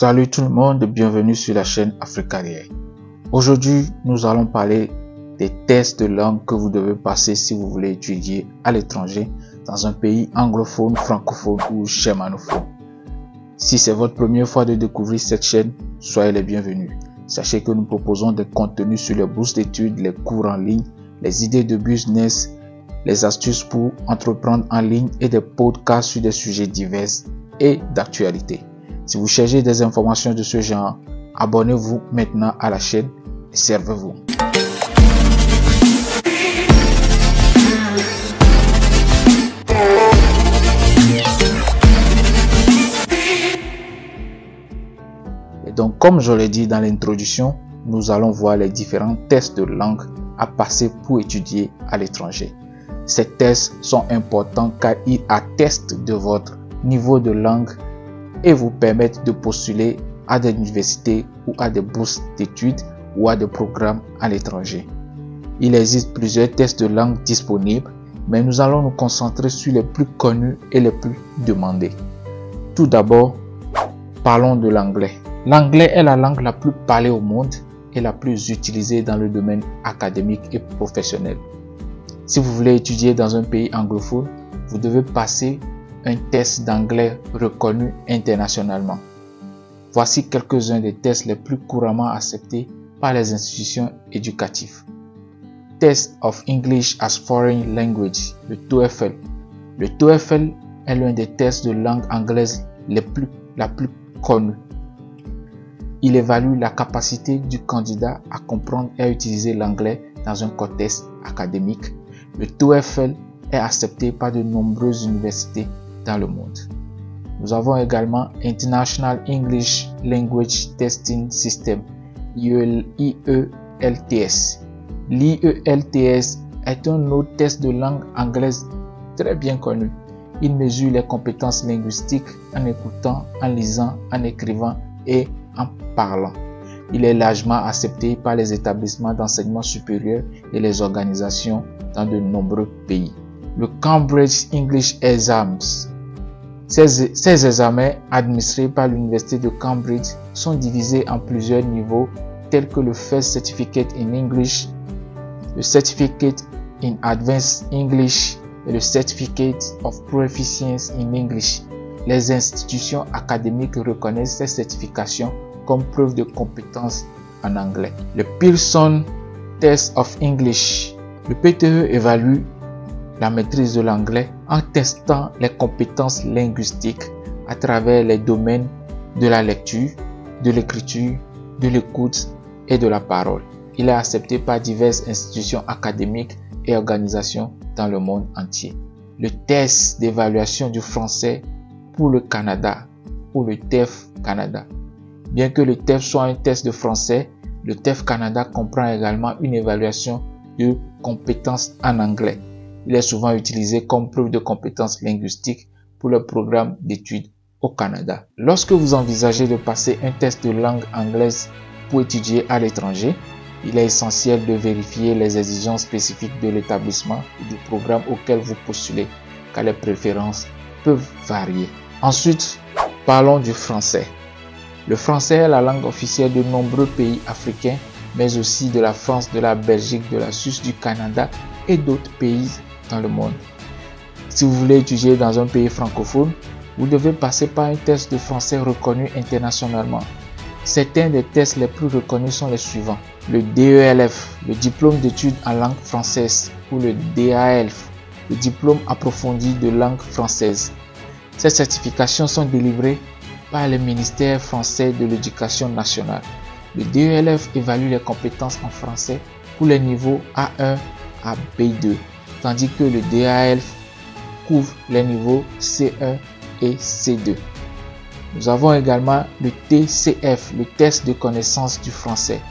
Salut tout le monde, bienvenue sur la chaîne Africaria. Aujourd'hui, nous allons parler des tests de langue que vous devez passer si vous voulez étudier à l'étranger dans un pays anglophone, francophone ou germanophone. Si c'est votre première fois de découvrir cette chaîne, soyez les bienvenus. Sachez que nous proposons des contenus sur les bourses d'études, les cours en ligne, les idées de business, les astuces pour entreprendre en ligne et des podcasts sur des sujets divers et d'actualité. Si vous cherchez des informations de ce genre, abonnez-vous maintenant à la chaîne et servez-vous. Et donc, comme je l'ai dit dans l'introduction, nous allons voir les différents tests de langue à passer pour étudier à l'étranger. Ces tests sont importants car ils attestent de votre niveau de langue et vous permettent de postuler à des universités ou à des bourses d'études ou à des programmes à l'étranger. Il existe plusieurs tests de langue disponibles, mais nous allons nous concentrer sur les plus connus et les plus demandés. Tout d'abord, parlons de l'anglais. L'anglais est la langue la plus parlée au monde et la plus utilisée dans le domaine académique et professionnel. Si vous voulez étudier dans un pays anglophone, vous devez passer un test d'anglais reconnu internationalement. Voici quelques-uns des tests les plus couramment acceptés par les institutions éducatives. Test of English as Foreign Language, le TOEFL. Le TOEFL est l'un des tests de langue anglaise la plus connue. Il évalue la capacité du candidat à comprendre et à utiliser l'anglais dans un contexte académique. Le TOEFL est accepté par de nombreuses universités dans le monde. Nous avons également International English Language Testing System, IELTS. L'IELTS est un autre test de langue anglaise très bien connu. Il mesure les compétences linguistiques en écoutant, en lisant, en écrivant et en parlant. Il est largement accepté par les établissements d'enseignement supérieur et les organisations dans de nombreux pays. Le Cambridge English Exams. Ces examens administrés par l'Université de Cambridge sont divisés en plusieurs niveaux tels que le First Certificate in English, le Certificate in Advanced English et le Certificate of Proficiency in English. Les institutions académiques reconnaissent ces certifications comme preuve de compétence en anglais. Le Pearson Test of English. Le PTE évalue la maîtrise de l'anglais en testant les compétences linguistiques à travers les domaines de la lecture, de l'écriture, de l'écoute et de la parole. Il est accepté par diverses institutions académiques et organisations dans le monde entier. Le test d'évaluation du français pour le Canada ou le TEF Canada. Bien que le TEF soit un test de français, le TEF Canada comprend également une évaluation de compétences en anglais. Il est souvent utilisé comme preuve de compétences linguistiques pour le programme d'études au Canada. Lorsque vous envisagez de passer un test de langue anglaise pour étudier à l'étranger, il est essentiel de vérifier les exigences spécifiques de l'établissement et du programme auquel vous postulez, car les préférences peuvent varier. Ensuite, parlons du français. Le français est la langue officielle de nombreux pays africains, mais aussi de la France, de la Belgique, de la Suisse, du Canada et d'autres pays dans le monde. Si vous voulez étudier dans un pays francophone, vous devez passer par un test de français reconnu internationalement. Certains des tests les plus reconnus sont les suivants. Le DELF, le diplôme d'études en langue française, ou le DALF, le diplôme approfondi de langue française. Ces certifications sont délivrées par le ministère français de l'Éducation nationale. Le DELF évalue les compétences en français pour les niveaux A1 à B2, tandis que le DALF couvre les niveaux C1 et C2. Nous avons également le TCF, le test de connaissance du français.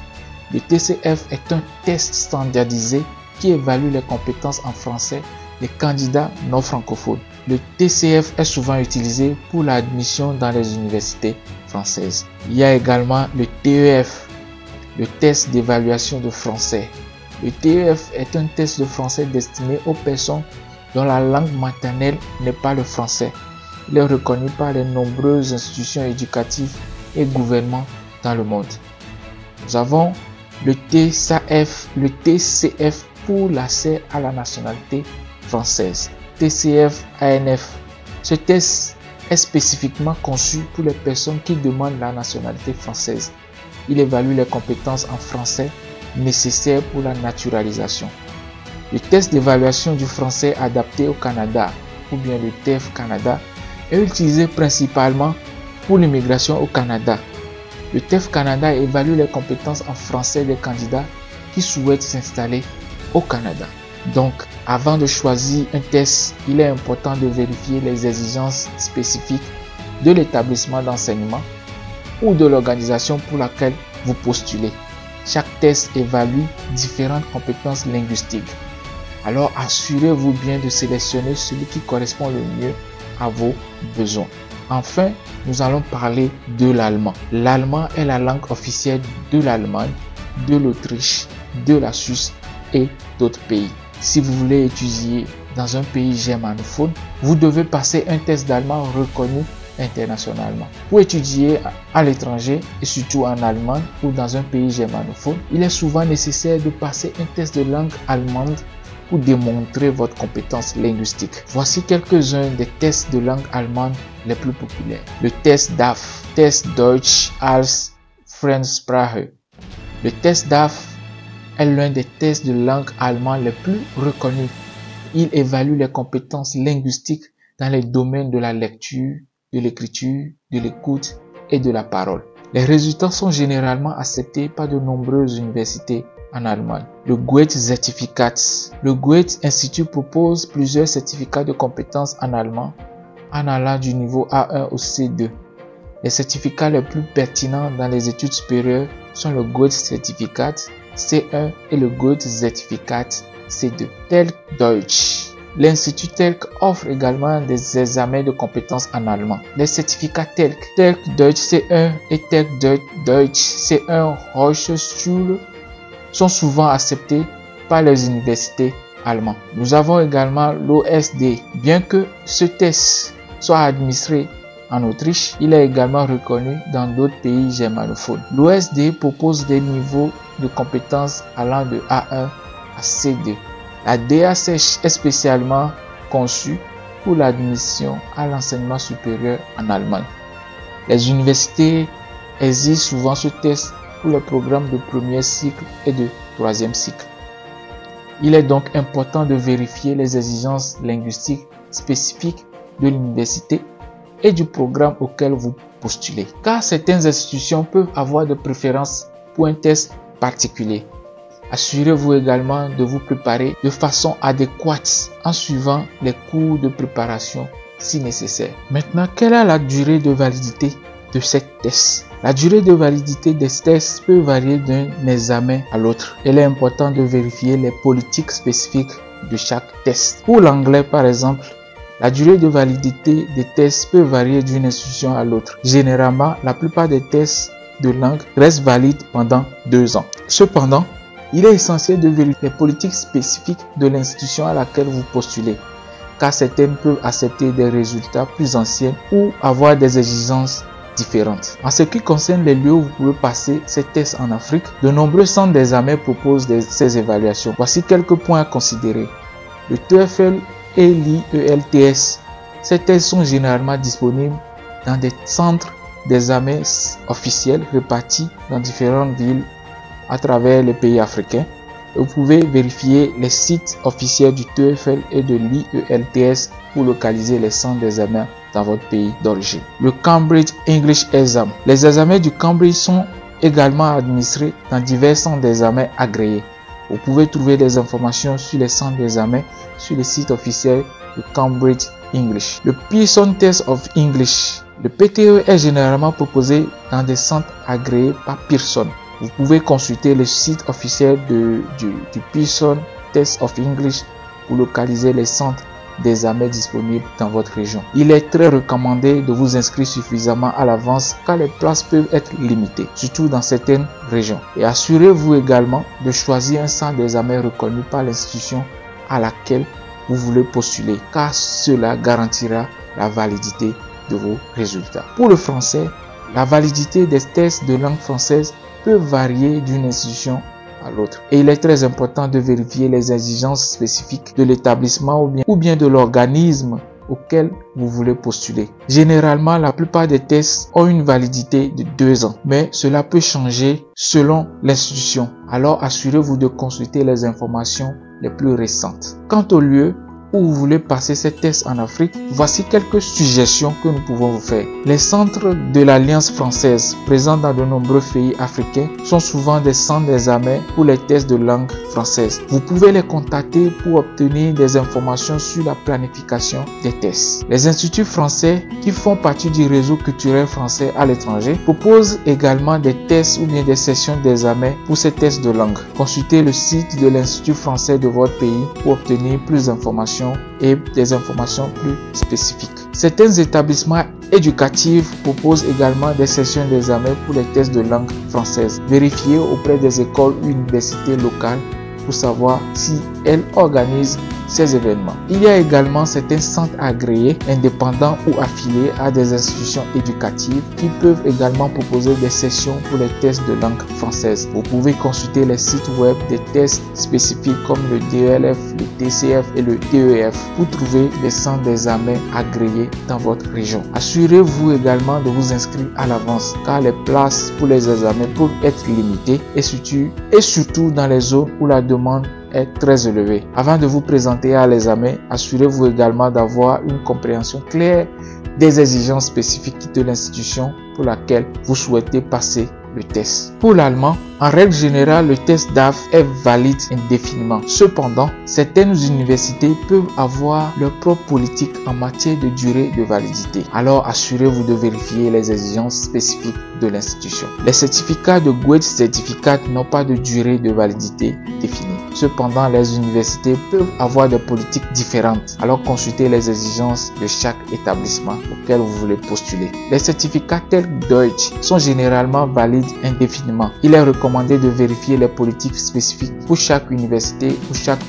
Le TCF est un test standardisé qui évalue les compétences en français des candidats non francophones. Le TCF est souvent utilisé pour l'admission dans les universités françaises. Il y a également le TEF, le test d'évaluation de français. Le TEF est un test de français destiné aux personnes dont la langue maternelle n'est pas le français. Il est reconnu par les nombreuses institutions éducatives et gouvernements dans le monde. Nous avons le TCF pour l'accès à la nationalité française. TCF-ANF. Ce test est spécifiquement conçu pour les personnes qui demandent la nationalité française. Il évalue les compétences en français nécessaires pour la naturalisation. Le test d'évaluation du français adapté au Canada, ou bien le TEF Canada, est utilisé principalement pour l'immigration au Canada. Le TEF Canada évalue les compétences en français des candidats qui souhaitent s'installer au Canada. Donc, avant de choisir un test, il est important de vérifier les exigences spécifiques de l'établissement d'enseignement ou de l'organisation pour laquelle vous postulez. Chaque test évalue différentes compétences linguistiques. Alors, assurez-vous bien de sélectionner celui qui correspond le mieux à vos besoins. Enfin, nous allons parler de l'allemand. L'allemand est la langue officielle de l'Allemagne, de l'Autriche, de la Suisse et d'autres pays. Si vous voulez étudier dans un pays germanophone, vous devez passer un test d'allemand reconnu internationalement. Pour étudier à l'étranger et surtout en Allemagne ou dans un pays germanophone, il est souvent nécessaire de passer un test de langue allemande pour démontrer votre compétence linguistique. Voici quelques-uns des tests de langue allemande les plus populaires. Le test DAF, Test Deutsch als Fremdsprache. Le test DAF est l'un des tests de langue allemande les plus reconnus. Il évalue les compétences linguistiques dans les domaines de la lecture, de l'écriture, de l'écoute et de la parole. Les résultats sont généralement acceptés par de nombreuses universités en Allemagne. Le Goethe-Zertifikat. Le Goethe-Institut propose plusieurs certificats de compétences en allemand en allant du niveau A1 au C2. Les certificats les plus pertinents dans les études supérieures sont le Goethe-Zertifikat C1 et le Goethe-Zertifikat C2. Telk Deutsch. L'Institut Telk offre également des examens de compétences en allemand. Les certificats Telk, Telk Deutsch C1 et Telk Deutsch C1 Hochschule sont souvent acceptés par les universités allemandes. Nous avons également l'OSD. Bien que ce test soit administré en Autriche, il est également reconnu dans d'autres pays germanophones. L'OSD propose des niveaux de compétences allant de A1 à C2. La DASEH est spécialement conçue pour l'admission à l'enseignement supérieur en Allemagne. Les universités exigent souvent ce test pour les programmes de premier cycle et de troisième cycle. Il est donc important de vérifier les exigences linguistiques spécifiques de l'université et du programme auquel vous postulez, car certaines institutions peuvent avoir de préférences pour un test particulier. Assurez-vous également de vous préparer de façon adéquate en suivant les cours de préparation si nécessaire. Maintenant, quelle est la durée de validité de ces tests? La durée de validité des tests peut varier d'un examen à l'autre. Il est important de vérifier les politiques spécifiques de chaque test. Pour l'anglais, par exemple, la durée de validité des tests peut varier d'une institution à l'autre. Généralement, la plupart des tests de langue restent valides pendant 2 ans. Cependant, il est essentiel de vérifier les politiques spécifiques de l'institution à laquelle vous postulez, car certaines peuvent accepter des résultats plus anciens ou avoir des exigences différentes. En ce qui concerne les lieux où vous pouvez passer ces tests en Afrique, de nombreux centres d'examen proposent ces évaluations. Voici quelques points à considérer. Le TOEFL et l'IELTS. Ces tests sont généralement disponibles dans des centres d'examen officiels répartis dans différentes villes à travers les pays africains. Vous pouvez vérifier les sites officiels du TOEFL et de l'IELTS pour localiser les centres d'examen dans votre pays d'origine. Le Cambridge English Exam. Les examens du Cambridge sont également administrés dans divers centres d'examen agréés. Vous pouvez trouver des informations sur les centres d'examen sur le site officiel de Cambridge English. Le Pearson Test of English. Le PTE est généralement proposé dans des centres agréés par Pearson. Vous pouvez consulter le site officiel du Pearson Test of English pour localiser les centres d'examen disponibles dans votre région. Il est très recommandé de vous inscrire suffisamment à l'avance car les places peuvent être limitées, surtout dans certaines régions. Et assurez-vous également de choisir un centre d'examen reconnu par l'institution à laquelle vous voulez postuler, car cela garantira la validité de vos résultats. Pour le français, La validité des tests de langue française peut varier d'une institution à l'autre. Et il est très important de vérifier les exigences spécifiques de l'établissement ou bien de l'organisme auquel vous voulez postuler. Généralement, la plupart des tests ont une validité de 2 ans, mais cela peut changer selon l'institution. Alors, assurez-vous de consulter les informations les plus récentes. Quant au lieu où vous voulez passer ces tests en Afrique, voici quelques suggestions que nous pouvons vous faire. Les centres de l'Alliance française, présents dans de nombreux pays africains, sont souvent des centres d'examen pour les tests de langue française. Vous pouvez les contacter pour obtenir des informations sur la planification des tests. Les instituts français qui font partie du réseau culturel français à l'étranger proposent également des tests ou bien des sessions d'examen pour ces tests de langue. Consultez le site de l'Institut français de votre pays pour obtenir plus d'informations et des informations plus spécifiques. Certains établissements éducatifs proposent également des sessions d'examen pour les tests de langue française. Vérifiez auprès des écoles ou universités locales pour savoir si elles organisent ces événements. Il y a également certains centres agréés, indépendants ou affiliés à des institutions éducatives qui peuvent également proposer des sessions pour les tests de langue française. Vous pouvez consulter les sites web des tests spécifiques comme le DELF, le TCF et le TEF pour trouver des centres d'examen agréés dans votre région. Assurez-vous également de vous inscrire à l'avance car les places pour les examens peuvent être limitées et surtout dans les zones où la demande est très élevé. Avant de vous présenter à l'examen, assurez-vous également d'avoir une compréhension claire des exigences spécifiques de l'institution pour laquelle vous souhaitez passer le test. Pour l'allemand, en règle générale, le test DAF est valide indéfiniment. Cependant, certaines universités peuvent avoir leur propre politique en matière de durée de validité. Alors, assurez-vous de vérifier les exigences spécifiques de l'institution. Les certificats de Goethe Certificat n'ont pas de durée de validité définie. Cependant, les universités peuvent avoir des politiques différentes. Alors, consultez les exigences de chaque établissement auquel vous voulez postuler. Les certificats tels que Deutsch sont généralement valides indéfiniment. Il est recommandé de vérifier les politiques spécifiques pour chaque université ou chaque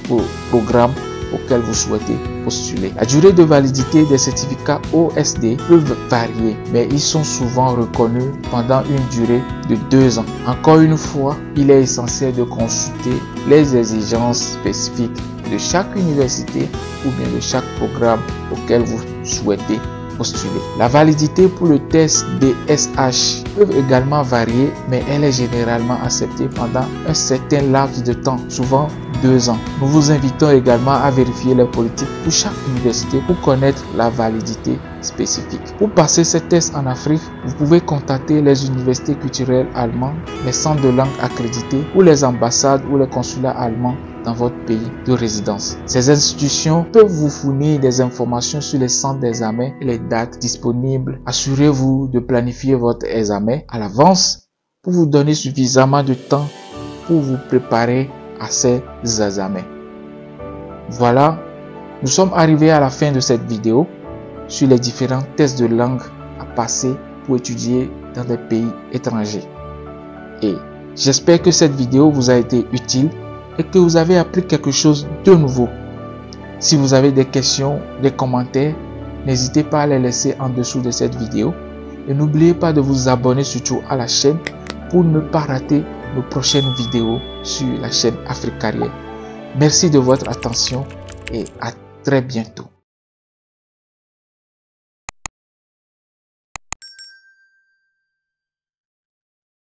programme auquel vous souhaitez postuler. La durée de validité des certificats OSD peut varier, mais ils sont souvent reconnus pendant une durée de 2 ans. Encore une fois, il est essentiel de consulter les exigences spécifiques de chaque université ou bien de chaque programme auquel vous souhaitez postuler. La validité pour le test DSH peut également varier, mais elle est généralement acceptée pendant un certain laps de temps, souvent 2 ans. Nous vous invitons également à vérifier les politiques pour chaque université pour connaître la validité spécifique. Pour passer ces tests en Afrique, vous pouvez contacter les universités culturelles allemandes, les centres de langue accrédités ou les ambassades ou les consulats allemands dans votre pays de résidence. Ces institutions peuvent vous fournir des informations sur les centres d'examen et les dates disponibles. Assurez-vous de planifier votre examen à l'avance pour vous donner suffisamment de temps pour vous préparer à ces examens. Voilà, nous sommes arrivés à la fin de cette vidéo sur les différents tests de langue à passer pour étudier dans des pays étrangers. Et j'espère que cette vidéo vous a été utile et que vous avez appris quelque chose de nouveau. Si vous avez des questions, des commentaires, n'hésitez pas à les laisser en dessous de cette vidéo. Et n'oubliez pas de vous abonner surtout à la chaîne pour ne pas rater nos prochaines vidéos sur la chaîne Afrique Carrière. Merci de votre attention et à très bientôt.